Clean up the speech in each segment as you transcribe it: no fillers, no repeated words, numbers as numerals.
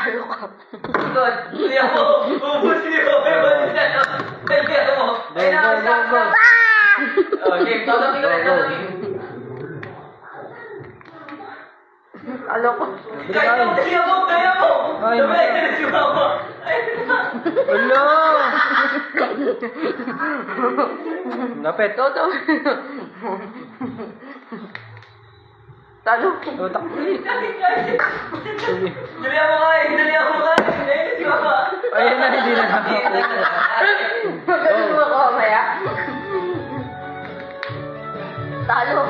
Talo ka. Ikot. Huli ako. Ubusin ko. Dali ako. Ayun na, stop. Okay, tatapin ko rin, tatapin. Talo ko. Kaya mo, kaya mo, kaya mo. Sabay, si mama. Wala! Lapit. Toto. Talo. Tutak. Dali ako kain, dali ako kain. Ayun si mama. Ayun na, hindi na Magaling mo ako mamaya. Talo.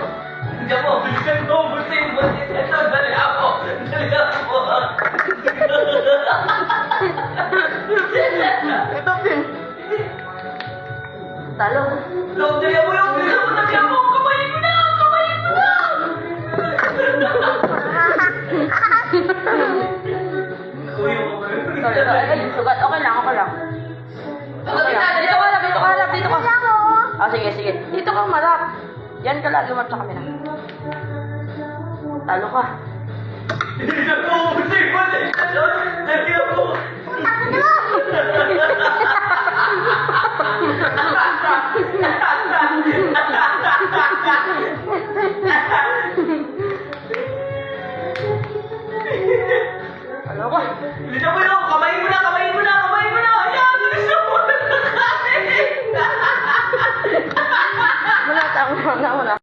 Diyan mo, bilisan mo, busin. Ito, dali ako. Dali ako. Ito din. Talo. Lord, dali ako yung bilisan mo, dali ako. Kamayin mo na, kamayin mo na. Uy, Sorry, sorry. Ay, sugat. Okay lang, okay lang. Okay lang. Dito ka lang, dito ka lang, dito ka. Ah, sige, sige. Dito ka marap. Yan ka lang, lumap sa kamera. Talo ka. Dali ako, busin. Dali ako. Talo ka. Bilisan mo